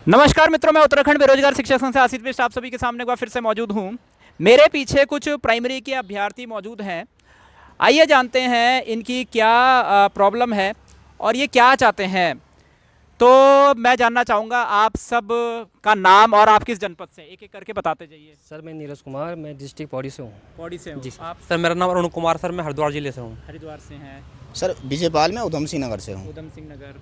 नमस्कार मित्रों, मैं उत्तराखंड बेरोजगार शिक्षक संघ से आसित बिष्ट आप सभी के सामने एक बार फिर से मौजूद हूँ। मेरे पीछे कुछ प्राइमरी के अभ्यर्थी मौजूद हैं। आइए जानते हैं इनकी क्या प्रॉब्लम है और ये क्या चाहते हैं। तो मैं जानना चाहूँगा आप सब का नाम और आप किस जनपद से, एक एक करके बताते जाइए। सर मैं नीरज कुमार, मैं डिस्ट्रिक्ट पौड़ी से हूँ। पौड़ी से हो जी सर। आप? सर मेरा नाम अरुण कुमार, सर मैं हरिद्वार जिले से हूँ। हरिद्वार से हैं। सर विजयपाल मैं उधम सिंह नगर से हूँ। उधम सिंह नगर।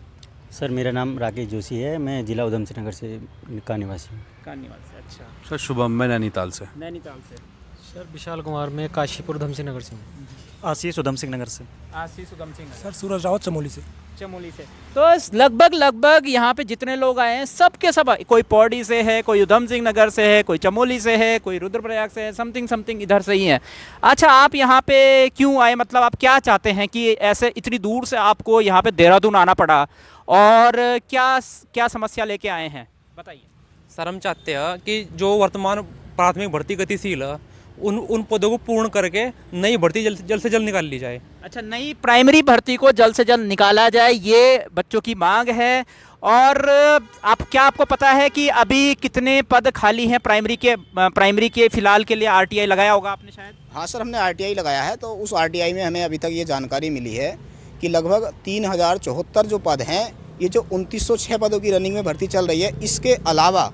सर मेरा नाम राकेश जोशी है, मैं ज़िला उधम सिंह नगर से का निवासी हूँ। कानीवाल से। अच्छा, सर शुभम मैं नैनीताल से। नैनीताल से। सर विशाल कुमार, मैं काशीपुर उधमसिंह नगर से हूँ। आशीष उधम सिंह नगर से। आशीष उधम सिंह नगर। सर सूरज रावत चमोली से। चमोली से। तो लगभग यहाँ पे जितने लोग आए हैं सब के सब, कोई पौड़ी से है, कोई उधम सिंह नगर से है, कोई चमोली से है, कोई रुद्रप्रयाग से है, समथिंग इधर से ही है। अच्छा, आप यहाँ पे क्यों आए, मतलब आप क्या चाहते हैं कि ऐसे इतनी दूर से आपको यहाँ पे देहरादून आना पड़ा, और क्या क्या समस्या लेके आए हैं बताइए। सर हम चाहते हैं कि जो वर्तमान प्राथमिक भर्ती गतिशील है उन पदों को पूर्ण करके नई भर्ती जल्द से जल्द निकाल ली जाए। अच्छा, नई प्राइमरी भर्ती को जल्द से जल्द निकाला जाए, ये बच्चों की मांग है। और आपको पता है कि अभी कितने पद खाली हैं प्राइमरी के फिलहाल के लिए? आरटीआई लगाया होगा आपने शायद। हाँ सर, हमने आरटीआई लगाया है, तो उस आरटीआई में हमें अभी तक ये जानकारी मिली है कि लगभग 3074 जो पद हैं, ये जो 2906 पदों की रनिंग में भर्ती चल रही है, इसके अलावा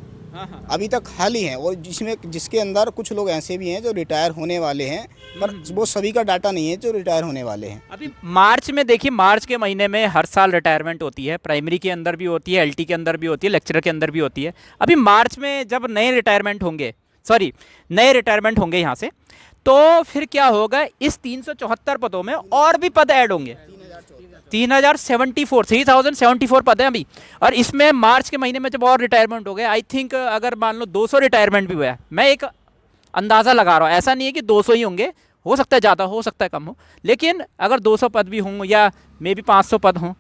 अभी तक खाली हैं, और जिसके अंदर कुछ लोग ऐसे भी हैं जो रिटायर होने वाले हैं, पर वो सभी का डाटा नहीं है जो रिटायर होने वाले हैं। अभी मार्च में देखिए, मार्च के महीने में हर साल रिटायरमेंट होती है, प्राइमरी के अंदर भी होती है, एलटी के अंदर भी होती है, लेक्चरर के अंदर भी होती है। अभी मार्च में जब नए रिटायरमेंट होंगे यहाँ से, तो फिर क्या होगा, इस 374 पदों में और भी पद ऐड होंगे। 3074 पद हैं अभी, और इसमें मार्च के महीने में जब और रिटायरमेंट हो गए, आई थिंक अगर मान लो 200 रिटायरमेंट भी हुआ है, मैं एक अंदाज़ा लगा रहा हूँ, ऐसा नहीं है कि 200 ही होंगे, हो सकता है ज़्यादा, हो सकता है कम हो, लेकिन अगर 200 पद भी हों या मे बी 500 पद हों,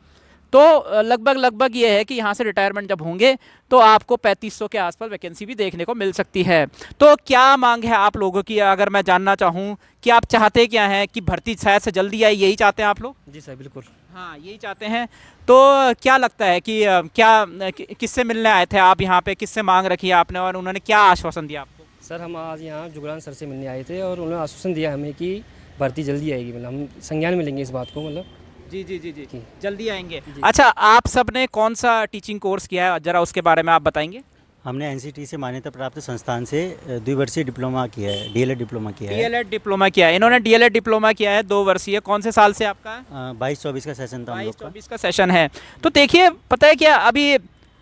तो लगभग ये है कि यहाँ से रिटायरमेंट जब होंगे तो आपको 3500 के आसपास वैकेंसी भी देखने को मिल सकती है। तो क्या मांग है आप लोगों की, अगर मैं जानना चाहूँ कि आप चाहते क्या हैं, कि भर्ती शायद से जल्दी आए, यही चाहते हैं आप लोग? जी सर बिल्कुल। हाँ, यही चाहते हैं। तो क्या लगता है कि किससे मिलने आए थे आप यहाँ पे, किससे मांग रखी है आपने, और उन्होंने क्या आश्वासन दिया आपको? सर हम आज यहाँ जुगरान सर से मिलने आए थे, और उन्होंने आश्वासन दिया हमें कि भर्ती जल्दी आएगी, मतलब हम संज्ञान में लेंगे इस बात को, मतलब जी, जल्दी आएंगे। अच्छा, आप सब ने कौन सा टीचिंग कोर्स किया है, जरा उसके बारे में आप बताएंगे। हमने एनसीटी से मान्यता प्राप्त संस्थान से द्विवर्षीय डिप्लोमा किया है, डीएलएड डिप्लोमा किया है। डीएलएड डिप्लोमा किया है इन्होंने, डीएलएड डिप्लोमा किया है 2 वर्षीय। कौन से साल से आपका? 22-24 का सेशन था हम लोग का। 22-24 का सेशन है। तो देखिए, पता है क्या, अभी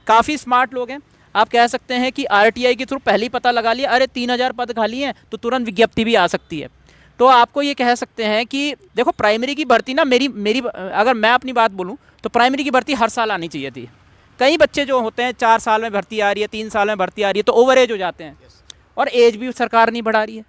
काफ़ी स्मार्ट लोग हैं, आप कह सकते हैं कि आरटीआई के थ्रू पहले ही पता लगा लिया, अरे 3000 पद खाली हैं तो तुरंत विज्ञप्ति भी आ सकती है। तो आपको ये कह सकते हैं कि देखो, प्राइमरी की भर्ती ना, मेरी अगर मैं अपनी बात बोलूँ तो प्राइमरी की भर्ती हर साल आनी चाहिए थी। कई बच्चे जो होते हैं 4 साल में भर्ती आ रही है, 3 साल में भर्ती आ रही है, तो ओवर एज हो जाते हैं, और एज भी सरकार नहीं बढ़ा रही है।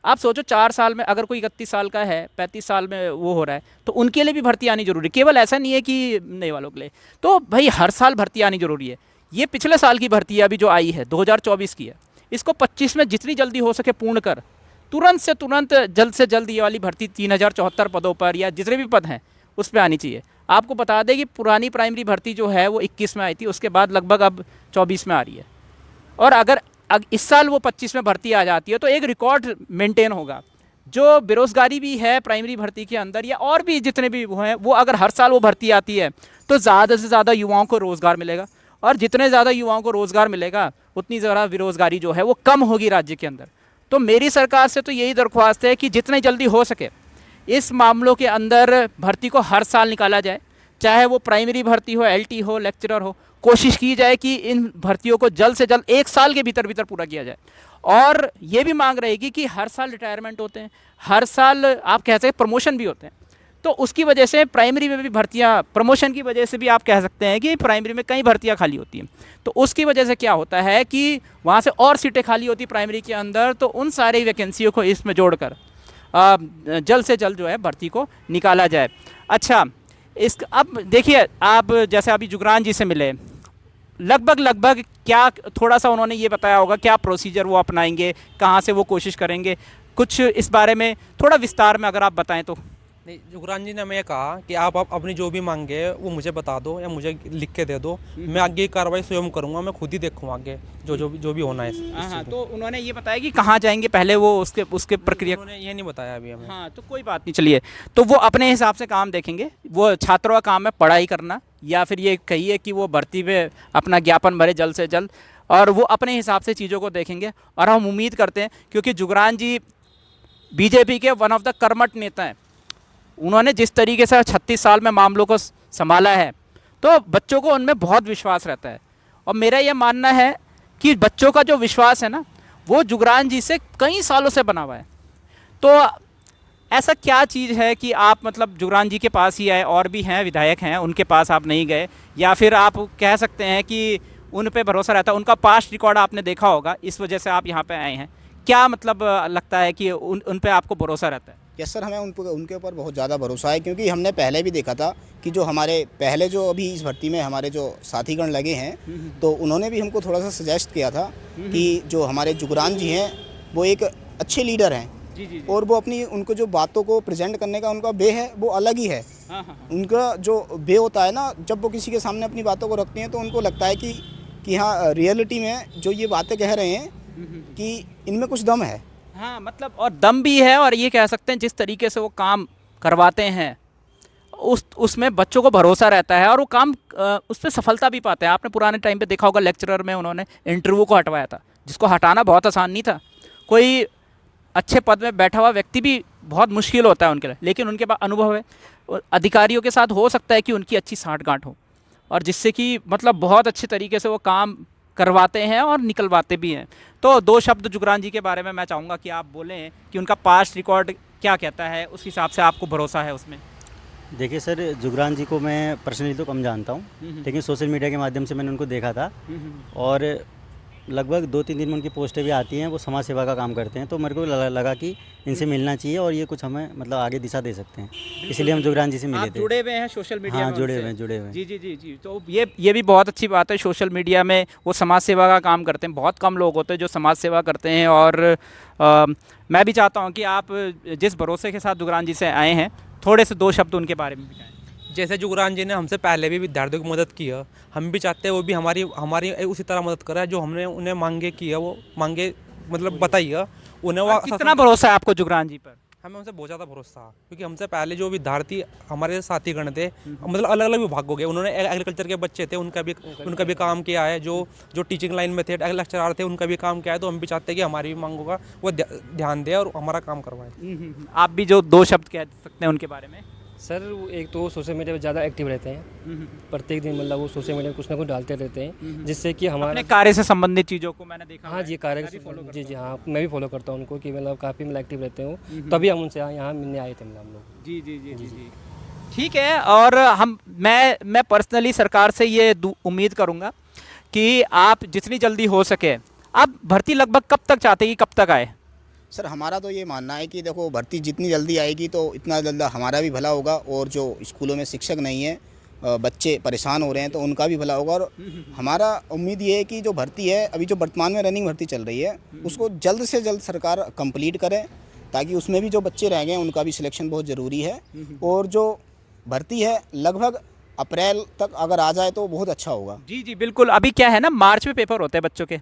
आप सोचो, 4 साल में अगर कोई 31 साल का है, 35 साल में वो हो रहा है, तो उनके लिए भी भर्ती आनी जरूरी है, केवल ऐसा नहीं है कि नए वालों के लिए। तो भाई हर साल भर्ती आनी जरूरी है। ये पिछले साल की भर्ती है, अभी जो आई है 2024 की है, इसको 25 में जितनी जल्दी हो सके पूर्ण कर, तुरंत से तुरंत जल्द से जल्द ये वाली भर्ती 3074 पदों पर या जितने भी पद हैं उस पर आनी चाहिए। आपको बता दें कि पुरानी प्राइमरी भर्ती जो है वो 21 में आई थी, उसके बाद लगभग अब 24 में आ रही है, और अगर इस साल वो 25 में भर्ती आ जाती है तो एक रिकॉर्ड मेंटेन होगा। जो बेरोज़गारी भी है प्राइमरी भर्ती के अंदर, या और भी जितने भी वो हैं, वो अगर हर साल वो भर्ती आती है तो ज़्यादा से ज़्यादा युवाओं को रोज़गार मिलेगा, और जितने ज़्यादा युवाओं को रोज़गार मिलेगा उतनी ज़्यादा बेरोज़गारी जो है वो कम होगी राज्य के अंदर। तो मेरी सरकार से तो यही दरख्वास्त है कि जितनी जल्दी हो सके इस मामलों के अंदर भर्ती को हर साल निकाला जाए, चाहे वो प्राइमरी भर्ती हो, एलटी हो, लेक्चरर हो, कोशिश की जाए कि इन भर्तियों को जल्द से जल्द 1 साल के भीतर पूरा किया जाए। और ये भी मांग रहेगी कि हर साल रिटायरमेंट होते हैं, हर साल आप कह सकते हैं प्रमोशन भी होते हैं, तो उसकी वजह से प्राइमरी में भी भर्तियाँ, प्रमोशन की वजह से भी आप कह सकते हैं कि प्राइमरी में कई भर्तियाँ खाली होती हैं। तो उसकी वजह से क्या होता है कि वहाँ से और सीटें खाली होती प्राइमरी के अंदर, तो उन सारी वैकेंसियों को इसमें जोड़कर जल्द से जल्द जो है भर्ती को निकाला जाए। अच्छा, अब देखिए, आप जैसे अभी जुगरान जी से मिले, लगभग क्या थोड़ा सा उन्होंने ये बताया होगा क्या प्रोसीजर वो अपनाएंगे, कहाँ से वो कोशिश करेंगे, कुछ इस बारे में थोड़ा विस्तार में अगर आप बताएं तो। नहीं, जुगरान जी ने हमें कहा कि आप अपनी जो भी मांगे वो मुझे बता दो या मुझे लिख के दे दो, मैं आगे की कार्रवाई स्वयं करूंगा, मैं खुद ही देखूंगा आगे जो भी होना है इस हाँ चीज़ में। तो उन्होंने ये बताया कि कहाँ जाएंगे पहले, वो उसके प्रक्रिया। उन्होंने ये नहीं बताया अभी हमें। हाँ तो कोई बात नहीं, चलिए। तो वो अपने हिसाब से काम देखेंगे, वो छात्रों का काम है पढ़ाई करना, या फिर ये कहिए कि वो भर्ती में अपना ज्ञापन भरे जल्द से जल्द, और वो अपने हिसाब से चीज़ों को देखेंगे। और हम उम्मीद करते हैं, क्योंकि जुगरान जी बीजेपी के वन ऑफ द कर्मठ नेता हैं, उन्होंने जिस तरीके से 36 साल में मामलों को संभाला है, तो बच्चों को उनमें बहुत विश्वास रहता है। और मेरा ये मानना है कि बच्चों का जो विश्वास है ना, वो जुगरान जी से कई सालों से बना हुआ है। तो ऐसा क्या चीज़ है कि आप मतलब जुगरान जी के पास ही आए, और भी हैं विधायक हैं उनके पास आप नहीं गए, या फिर आप कह सकते हैं कि उन पे भरोसा रहता है, उनका पास्ट रिकॉर्ड आपने देखा होगा, इस वजह से आप यहाँ पे आए हैं? क्या मतलब लगता है कि उन पे आपको भरोसा रहता है? यस सर, हमें उनके ऊपर बहुत ज़्यादा भरोसा है, क्योंकि हमने पहले भी देखा था कि जो हमारे पहले जो अभी इस भर्ती में हमारे जो साथीगण लगे हैं, तो उन्होंने भी हमको थोड़ा सा सजेस्ट किया था कि जो हमारे जुगरान जी हैं वो एक अच्छे लीडर हैं। जी। और वो अपनी उनको जो बातों को प्रेजेंट करने का उनका वे है वो अलग ही है। हाँ। उनका जो वे होता है ना, जब वो किसी के सामने अपनी बातों को रखते हैं तो उनको लगता है कि हाँ, रियलिटी में जो ये बातें कह रहे हैं कि इनमें कुछ दम है। हाँ मतलब, और दम भी है, और ये कह सकते हैं जिस तरीके से वो काम करवाते हैं उसमें बच्चों को भरोसा रहता है, और वो काम उस पर सफलता भी पाते हैं। आपने पुराने टाइम पे देखा होगा, लेक्चरर में उन्होंने इंटरव्यू को हटवाया था, जिसको हटाना बहुत आसान नहीं था। कोई अच्छे पद में बैठा हुआ व्यक्ति भी बहुत मुश्किल होता है उनके लिए, लेकिन उनके पास अनुभव है। और अधिकारियों के साथ हो सकता है कि उनकी अच्छी साठगांठ हो, और जिससे कि मतलब बहुत अच्छे तरीके से वो काम करवाते हैं और निकलवाते भी हैं। तो 2 शब्द जुगरान जी के बारे में मैं चाहूँगा कि आप बोलें कि उनका पास्ट रिकॉर्ड क्या कहता है, उस हिसाब से आपको भरोसा है उसमें? देखिए सर, जुगरान जी को मैं पर्सनली तो कम जानता हूँ, लेकिन सोशल मीडिया के माध्यम से मैंने उनको देखा था, और लगभग 2-3 दिन में उनकी पोस्टें भी आती हैं, वो समाज सेवा का काम करते हैं। तो मेरे को लगा कि इनसे मिलना चाहिए, और ये कुछ हमें मतलब आगे दिशा दे सकते हैं, इसलिए हम जुगरान जी से मिले आप थे। जुड़े हुए हैं सोशल मीडिया हाँ, में जुड़े उनसे? हुए हैं। जी। तो ये भी बहुत अच्छी बात है, सोशल मीडिया में वो समाज सेवा का काम करते हैं। बहुत कम लोग होते हैं जो समाज सेवा करते हैं, और मैं भी चाहता हूँ कि आप जिस भरोसे के साथ जुगरान जी से आए हैं, थोड़े से 2 शब्द उनके बारे में बताएं। जैसे जुगरान जी ने हमसे पहले भी विद्यार्थियों की मदद की है, हम भी चाहते हैं वो भी हमारी उसी तरह मदद करे, जो हमने उन्हें मांगे की है, वो मांगे मतलब बताई है उन्हें। वो कितना भरोसा है आपको जुगरान जी पर? हमें उनसे बहुत ज़्यादा भरोसा था, क्योंकि हमसे पहले जो विद्यार्थी हमारे साथीगण थे, मतलब अलग अलग विभागों के, उन्होंने एग्रीकल्चर के बच्चे थे, उनका भी काम किया है। जो टीचिंग लाइन में थे, लेक्चरार थे, उनका भी काम किया है। तो हम भी चाहते हैं कि हमारी भी मांगों का वो ध्यान दे और हमारा काम करवाए। आप भी जो 2 शब्द कह सकते हैं उनके बारे में? सर एक तो सोशल मीडिया पे ज़्यादा एक्टिव रहते हैं, प्रत्येक दिन मतलब वो सोशल मीडिया में कुछ ना कुछ डालते रहते हैं, जिससे कि हमारा अपने कार्य से संबंधित चीज़ों को मैंने देखा हाँ जी, कार्य जी हाँ, मैं भी फॉलो करता हूँ उनको, कि मतलब काफ़ी मतलब एक्टिव रहते हो। तभी हम उनसे यहाँ मिलने आए थे, मतलब हम लोग। जी। ठीक है। और मैं पर्सनली सरकार से ये उम्मीद करूँगा कि आप जितनी जल्दी हो सके, आप भर्ती लगभग कब तक चाहते हैं कि कब तक आए? सर हमारा तो ये मानना है कि देखो, भर्ती जितनी जल्दी आएगी तो इतना जल्द हमारा भी भला होगा, और जो स्कूलों में शिक्षक नहीं है, बच्चे परेशान हो रहे हैं, तो उनका भी भला होगा। और हमारा उम्मीद ये है कि जो भर्ती है अभी जो वर्तमान में रनिंग भर्ती चल रही है, उसको जल्द से जल्द सरकार कंप्लीट करे, ताकि उसमें भी जो बच्चे रह गए उनका भी सिलेक्शन बहुत ज़रूरी है। और जो भर्ती है लगभग अप्रैल तक अगर आ जाए तो बहुत अच्छा होगा। जी बिल्कुल। अभी क्या है ना, मार्च में पेपर होते हैं बच्चों के,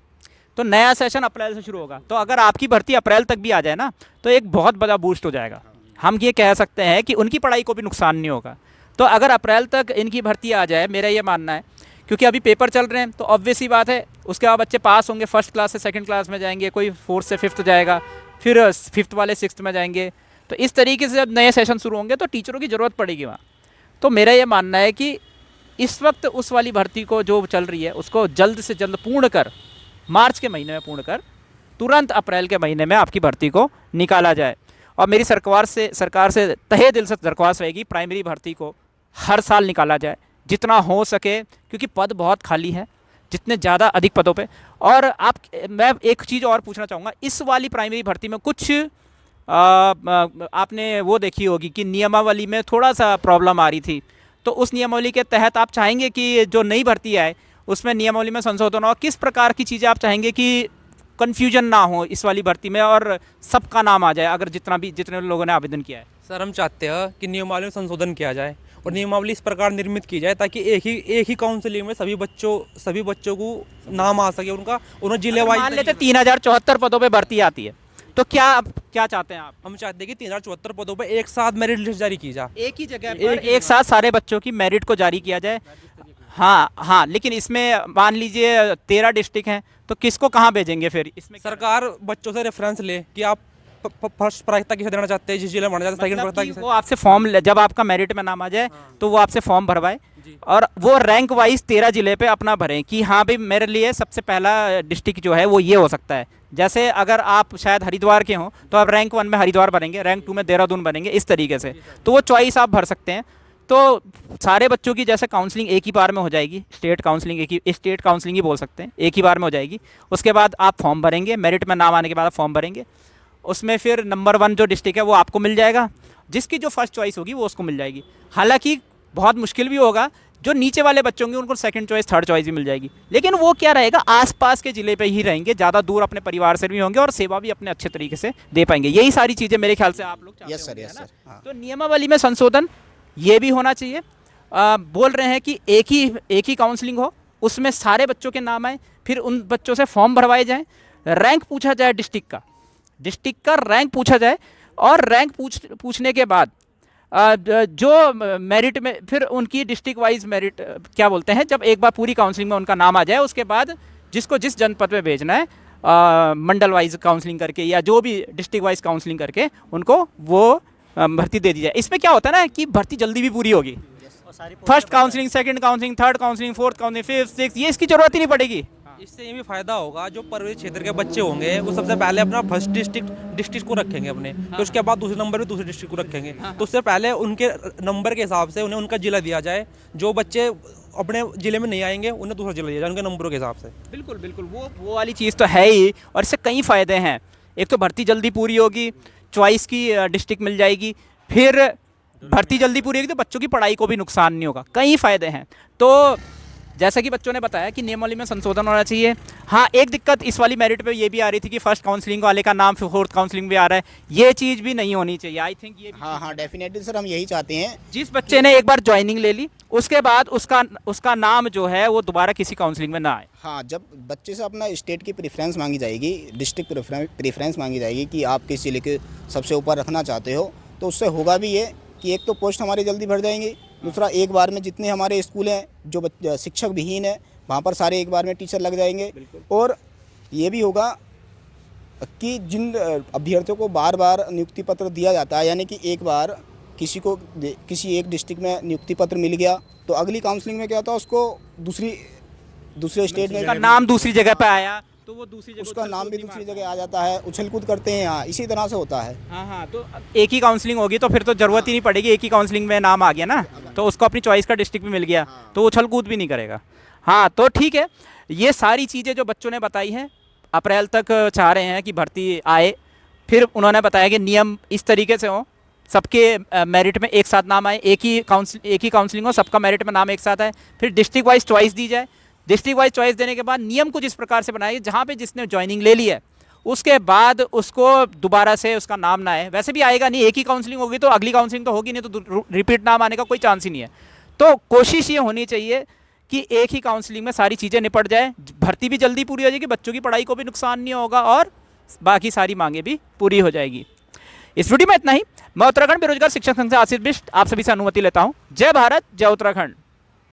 तो नया सेशन अप्रैल से शुरू होगा। तो अगर आपकी भर्ती अप्रैल तक भी आ जाए ना, तो एक बहुत बड़ा बूस्ट हो जाएगा। हम ये कह सकते हैं कि उनकी पढ़ाई को भी नुकसान नहीं होगा। तो अगर अप्रैल तक इनकी भर्ती आ जाए, मेरा ये मानना है, क्योंकि अभी पेपर चल रहे हैं, तो ऑब्वियस ही बात है उसके बाद बच्चे पास होंगे, 1st क्लास से 2nd क्लास में जाएंगे, कोई 4th से 5th जाएगा, फिर 5th वाले 6th में जाएंगे। तो इस तरीके से जब नए सेशन शुरू होंगे तो टीचरों की ज़रूरत पड़ेगी वहाँ। तो मेरा ये मानना है कि इस वक्त उस वाली भर्ती को जो चल रही है उसको जल्द से जल्द पूर्ण कर, मार्च के महीने में पूर्ण कर, तुरंत अप्रैल के महीने में आपकी भर्ती को निकाला जाए। और मेरी सरकार से तहे दिल से दरख्वास्त रहेगी, प्राइमरी भर्ती को हर साल निकाला जाए जितना हो सके, क्योंकि पद बहुत खाली है, जितने ज़्यादा अधिक पदों पे। और मैं एक चीज़ और पूछना चाहूँगा, इस वाली प्राइमरी भर्ती में कुछ आपने वो देखी होगी कि नियमावली में थोड़ा सा प्रॉब्लम आ रही थी। तो उस नियमावली के तहत आप चाहेंगे कि जो नई भर्ती आए उसमें नियमावली में संशोधन हो? किस प्रकार की चीज़ें आप चाहेंगे कि कन्फ्यूजन ना हो इस वाली भर्ती में और सबका नाम आ जाए, अगर जितने लोगों ने आवेदन किया है? सर हम चाहते हैं कि नियमावली में संशोधन किया जाए और नियमावली इस प्रकार निर्मित की जाए ताकि एक ही काउंसिलिंग में सभी बच्चों को नाम आ सके उनका, उन्हें जिले मान वाइज। लेते 3074 पदों पे भर्ती आती है, तो क्या चाहते हैं आप? हम चाहते हैं कि 3074 पदों पर एक साथ मेरिट लिस्ट जारी की जाए, एक ही जगह पर एक साथ सारे बच्चों की मेरिट को जारी किया जाए। हाँ हाँ, लेकिन इसमें मान लीजिए 13 डिस्ट्रिक्ट हैं, तो किसको कहाँ भेजेंगे फिर? इसमें सरकार बच्चों से रेफरेंस ले कि आप फर्स्ट प्राथमिकता किसे देना चाहते हैं, जिस जिले में जाते हैं सेकंड मतलब प्राथमिकता कि वो आपसे फॉर्म जब आपका मेरिट में नाम आ जाए तो वो आपसे फॉर्म भरवाए और वो रैंक वाइज 13 जिले पे अपना भरें कि हाँ भाई मेरे लिए सबसे पहला डिस्ट्रिक्ट जो है वो ये हो सकता है। जैसे अगर आप शायद हरिद्वार के हों तो आप रैंक 1 में हरिद्वार भरेंगे, रैंक 2 में देहरादून बनेंगे, इस तरीके से। तो वो चॉइस आप भर सकते हैं। तो सारे बच्चों की जैसे काउंसलिंग एक ही बार में हो जाएगी, स्टेट काउंसलिंग ही बोल सकते हैं, एक ही बार में हो जाएगी। उसके बाद आप फॉर्म भरेंगे, मेरिट में नाम आने के बाद आप फॉर्म भरेंगे, उसमें फिर नंबर 1 जो डिस्ट्रिक्ट है वो आपको मिल जाएगा, जिसकी जो फर्स्ट चॉइस होगी वो उसको मिल जाएगी। हालांकि बहुत मुश्किल भी होगा, जो नीचे वाले बच्चे होंगे उनको सेकंड चॉइस थर्ड चॉइस भी मिल जाएगी, लेकिन वो क्या रहेगा, आसपास के ज़िले पे ही रहेंगे, ज़्यादा दूर अपने परिवार से भी होंगे और सेवा भी अपने अच्छे तरीके से दे पाएंगे। यही सारी चीज़ें मेरे ख्याल से आप लोग चाहते यस सर, होंगे, यस है ना? सर, हाँ। तो नियमावली में संशोधन ये भी होना चाहिए। बोल रहे हैं कि एक ही काउंसलिंग हो, उसमें सारे बच्चों के नाम आए, फिर उन बच्चों से फॉर्म भरवाए जाएँ, रैंक पूछा जाए डिस्ट्रिक्ट का रैंक पूछा जाए और रैंक पूछने के बाद जो मेरिट में फिर उनकी डिस्ट्रिक्ट वाइज मेरिट क्या बोलते हैं, जब एक बार पूरी काउंसलिंग में उनका नाम आ जाए उसके बाद जिसको जिस जनपद पे भेजना है मंडल वाइज काउंसलिंग करके या जो भी डिस्ट्रिक्ट वाइज काउंसलिंग करके उनको वो भर्ती दे दी जाए। इसमें क्या होता है ना कि भर्ती जल्दी भी पूरी होगी। First counselling, second counselling, third counselling, fourth counselling, fifth, six, ये इसकी जरूरत ही नहीं पड़ेगी। इससे ये भी फायदा होगा, जो पर्वतीय क्षेत्र के बच्चे होंगे वो सबसे पहले अपना फर्स्ट डिस्ट्रिक्ट को रखेंगे अपने, तो उसके बाद दूसरे नंबर पे दूसरे डिस्ट्रिक्ट को रखेंगे। तो उससे पहले उनके नंबर के हिसाब से उन्हें उनका जिला दिया जाए, जो बच्चे अपने जिले में नहीं आएंगे उन्हें दूसरा जिला दिया जाए उनके नंबरों के हिसाब से। बिल्कुल बिल्कुल, वो वाली चीज़ तो है ही, और इससे कई फ़ायदे हैं। एक तो भर्ती जल्दी पूरी होगी, चॉइस की डिस्ट्रिक्ट मिल जाएगी, फिर भर्ती जल्दी पूरी होगी तो बच्चों की पढ़ाई को भी नुकसान नहीं होगा, कई फ़ायदे हैं। तो जैसा कि बच्चों ने बताया कि नियमावली में संशोधन होना चाहिए। हाँ, एक दिक्कत इस वाली मेरिट पे ये भी आ रही थी कि फर्स्ट काउंसलिंग वाले का नाम फोर्थ काउंसलिंग में आ रहा है, ये चीज़ भी नहीं होनी चाहिए। आई थिंक ये हाँ हाँ, डेफिनेटली सर, हम यही चाहते हैं। जिस बच्चे ने एक बार ज्वाइनिंग ले ली उसके बाद उसका नाम जो है वो दोबारा किसी काउंसलिंग में ना आए। हाँ, जब बच्चे से अपना स्टेट की प्रेफरेंस मांगी जाएगी, डिस्ट्रिक्ट प्रेफरेंस मांगी जाएगी कि आप किस जिले के सबसे ऊपर रखना चाहते हो, तो उससे होगा भी ये कि एक तो पोस्ट हमारी जल्दी भर जाएंगी, दूसरा एक बार में जितने हमारे स्कूल हैं जो शिक्षक विहीन है वहाँ पर सारे एक बार में टीचर लग जाएंगे। और ये भी होगा कि जिन अभ्यर्थियों को बार बार नियुक्ति पत्र दिया जाता है, यानी कि एक बार किसी एक डिस्ट्रिक्ट में नियुक्ति पत्र मिल गया तो अगली काउंसलिंग में क्या होता है, उसको दूसरे स्टेट में उसका नाम दूसरी जगह पे आया तो वो दूसरी जगह उसका नाम भी दूसरी जगह आ जाता है, उछल कूद करते हैं। हाँ, इसी तरह से होता है। हाँ हाँ, तो एक ही काउंसलिंग होगी तो फिर तो ज़रूरत ही नहीं पड़ेगी, एक ही काउंसलिंग में नाम आ गया ना, तो उसको अपनी चॉइस का डिस्ट्रिक्ट भी मिल गया तो उछल कूद भी नहीं करेगा। हाँ, तो ठीक है, ये सारी चीज़ें जो बच्चों ने बताई हैं, अप्रैल तक चाह रहे हैं कि भर्ती आए। फिर उन्होंने बताया कि नियम इस तरीके से हो, सबके मेरिट में एक साथ नाम आए, एक ही काउंसलिंग हो, सबका मेरिट में नाम एक साथ आए, फिर डिस्ट्रिक्ट वाइज चॉइस दी जाए। डिस्ट्रिक्ट वाइज चॉइस देने के बाद नियम कुछ इस प्रकार से बनाइए जहाँ पे जिसने ज्वाइनिंग ले ली है उसके बाद उसको दोबारा से उसका नाम ना आए। वैसे भी आएगा नहीं, एक ही काउंसलिंग होगी तो अगली काउंसलिंग तो होगी नहीं, तो रिपीट नाम आने का कोई चांस ही नहीं है। तो कोशिश ये होनी चाहिए कि एक ही काउंसलिंग में सारी चीज़ें निपट जाए, भर्ती भी जल्दी पूरी हो जाएगी, बच्चों की पढ़ाई को भी नुकसान नहीं होगा और बाकी सारी मांगें भी पूरी हो जाएगी। इस वीडियो में इतना ही। मैं उत्तराखंड बेरोजगार शिक्षक संघ से आशीष बिष्ट आप सभी से अनुमति लेता हूँ। जय भारत, जय उत्तराखंड।